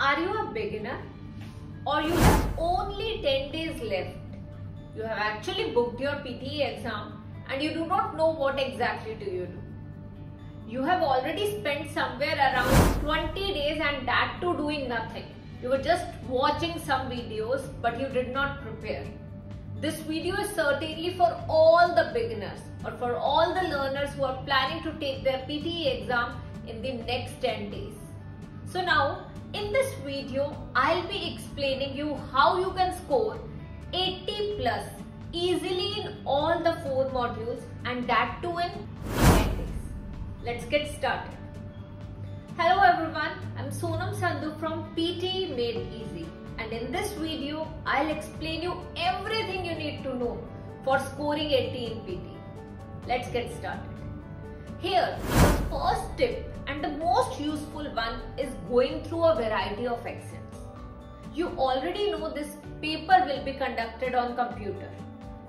Are you a beginner or you have only 10 days left? You have actually booked your PTE exam and you do not know what exactly do you do. You have already spent somewhere around 20 days and that too doing nothing. You were just watching some videos but you did not prepare. This video is certainly for all the beginners or for all the learners who are planning to take their PTE exam in the next 10 days. So now in this video, I'll be explaining you how you can score 80 plus easily in all the 4 modules and that too in 10 days. Let's get started. Hello everyone, I'm Sonam Sandhu from PTE Made Easy, and in this video, I'll explain you everything you need to know for scoring 80 in PTE. Let's get started. Here, the first tip and the most useful one is going through a variety of accents. You already know this paper will be conducted on computer.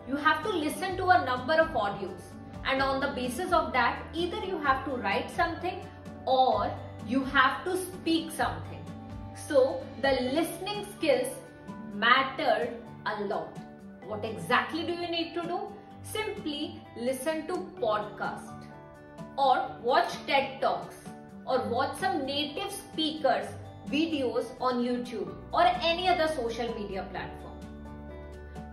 You have to listen to a number of audios, and on the basis of that, either you have to write something or you have to speak something. So the listening skills mattered a lot. What exactly do you need to do? Simply listen to podcasts or watch TED Talks or watch some native speakers videos on YouTube or any other social media platform.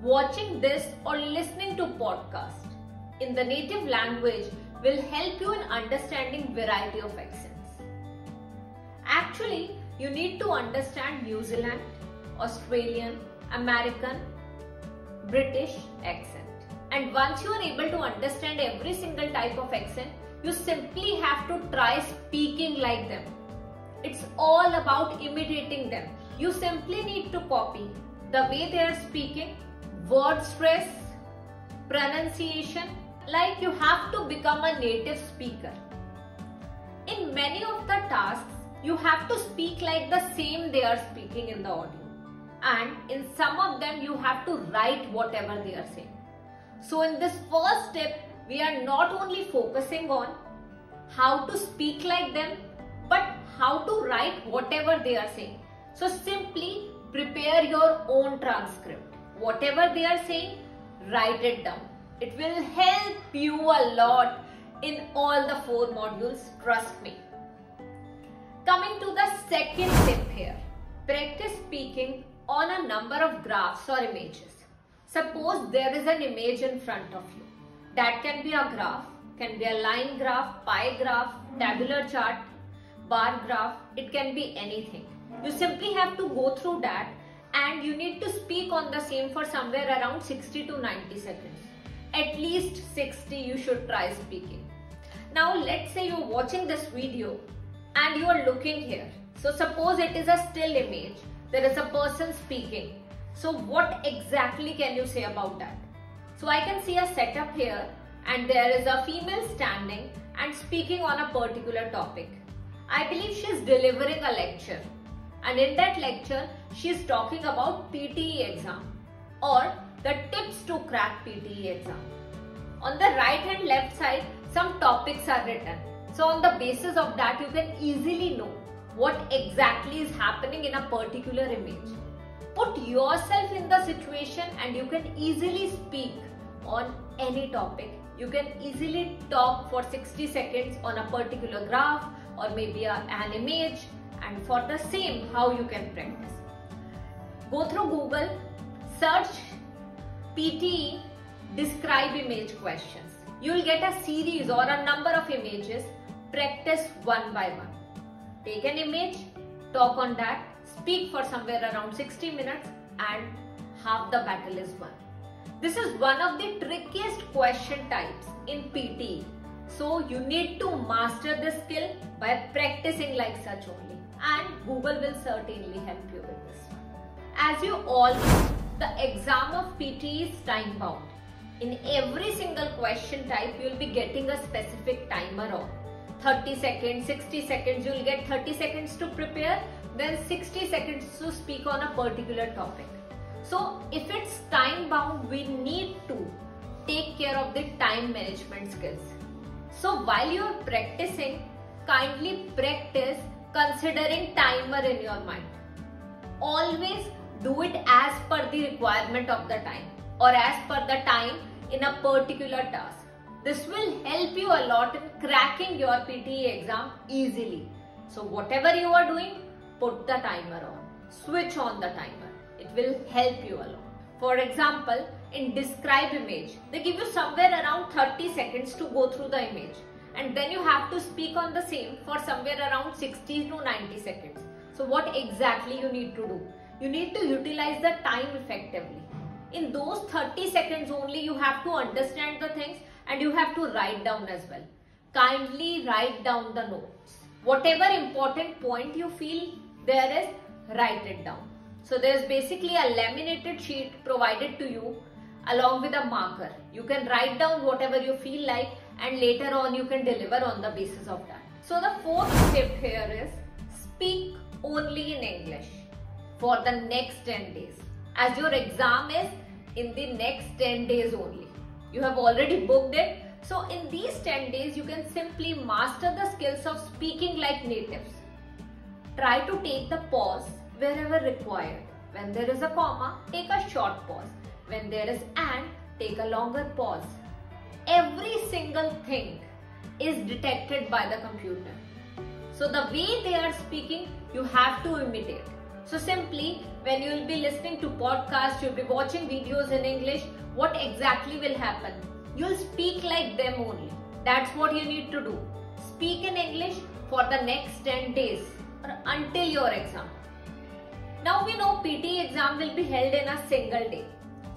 Watching this or listening to podcasts in the native language will help you in understanding variety of accents. Actually, you need to understand New Zealand, Australian, American, British accent. And once you are able to understand every single type of accent, you simply have to try speaking like them. It's all about imitating them. You simply need to copy the way they are speaking, word stress, pronunciation, like you have to become a native speaker. In many of the tasks, you have to speak like the same they are speaking in the audio. And in some of them, you have to write whatever they are saying. So in this first step, we are not only focusing on how to speak like them, but how to write whatever they are saying. So simply prepare your own transcript. Whatever they are saying, write it down. It will help you a lot in all the 4 modules, trust me. Coming to the second tip here, practice speaking on a number of graphs or images. Suppose there is an image in front of you. That can be a graph, can be a line graph, pie graph, tabular chart, bar graph, it can be anything. You simply have to go through that and you need to speak on the same for somewhere around 60 to 90 seconds. At least 60 you should try speaking. Now let's say you're watching this video and you are looking here. So suppose it is a still image. There is a person speaking. So what exactly can you say about that? So I can see a setup here and there is a female standing and speaking on a particular topic. I believe she is delivering a lecture. And in that lecture, she is talking about PTE exam or the tips to crack PTE exam. On the right and left side, some topics are written. So on the basis of that, you can easily know what exactly is happening in a particular image. Put yourself in the situation and you can easily speak on any topic. You can easily talk for 60 seconds on a particular graph or maybe an image, and for the same, how you can practice. Go through Google, search PTE describe image questions. You will get a series or a number of images. Practice one by one. Take an image, talk on that, speak for somewhere around 60 minutes and half the battle is won. This is one of the trickiest question types in PTE. So you need to master this skill by practicing like such only, and Google will certainly help you with this one. As you all know, the exam of PTE is time bound. In every single question type, you will be getting a specific timer on 30 seconds, 60 seconds. You will get 30 seconds to prepare, then 60 seconds to speak on a particular topic. So if it's time bound, we need to take care of the time management skills. So while you are practicing, kindly practice considering timer in your mind. always do it as per the requirement of the time or as per the time in a particular task. This will help you a lot in cracking your PTE exam easily. So whatever you are doing, put the timer on. Switch on the timer. It will help you a lot. For example, in describe image, they give you somewhere around 30 seconds to go through the image. And then you have to speak on the same for somewhere around 60 to 90 seconds. So what exactly you need to do? You need to utilize the time effectively. In those 30 seconds only, you have to understand the things and you have to write down as well. Kindly write down the notes. Whatever important point you feel there is, write it down. So there is basically a laminated sheet provided to you along with a marker. You can write down whatever you feel like and later on you can deliver on the basis of that. So the fourth tip here is speak only in English for the next 10 days. As your exam is in the next 10 days only. You have already booked it. So in these 10 days, you can simply master the skills of speaking like natives. Try to take the pause wherever required. When there is a comma, take a short pause. When there is and, take a longer pause. Every single thing is detected by the computer. So the way they are speaking, you have to imitate. So simply, when you will be listening to podcasts, you will be watching videos in English, what exactly will happen? You will speak like them only. That's what you need to do. Speak in English for the next 10 days or until your exam. Now we know PTE exam will be held in a single day.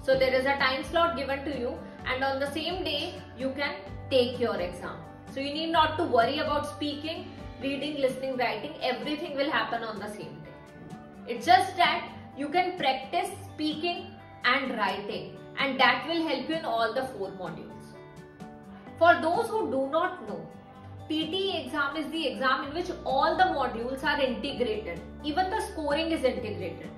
So there is a time slot given to you and on the same day you can take your exam. So you need not to worry about speaking, reading, listening, writing. Everything will happen on the same day. It's just that you can practice speaking and writing and that will help you in all the 4 modules. For those who do not know, PTE exam is the exam in which all the modules are integrated. Even the scoring is integrated.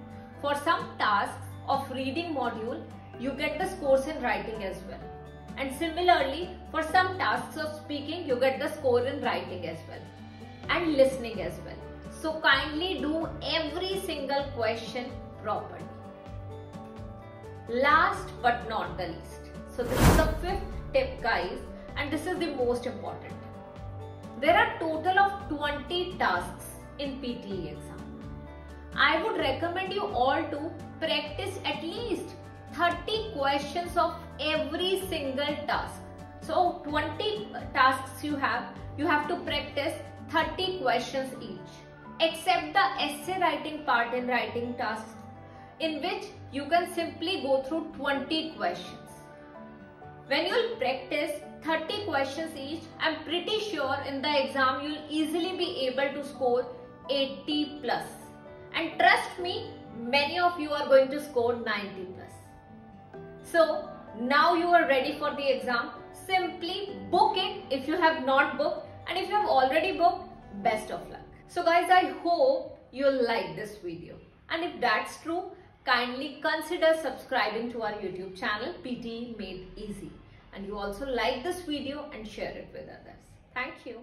For some tasks of reading module, you get the scores in writing as well. And similarly, for some tasks of speaking, you get the score in writing as well. And listening as well. So kindly do every single question properly. Last but not the least. So this is the 5th tip, guys, and this is the most important. There are total of 20 tasks in PTE exam. I would recommend you all to practice at least 30 questions of every single task. So 20 tasks you have to practice 30 questions each. Except the essay writing part in writing tasks, in which you can simply go through 20 questions. When you will practice 30 questions each, I am pretty sure in the exam you will easily be able to score 80 plus. And trust me, many of you are going to score 90 plus. So now you are ready for the exam. Simply book it if you have not booked, and if you have already booked, best of luck. So guys, I hope you'll like this video, and if that's true, kindly consider subscribing to our YouTube channel PTE Made Easy, and you also like this video and share it with others. Thank you.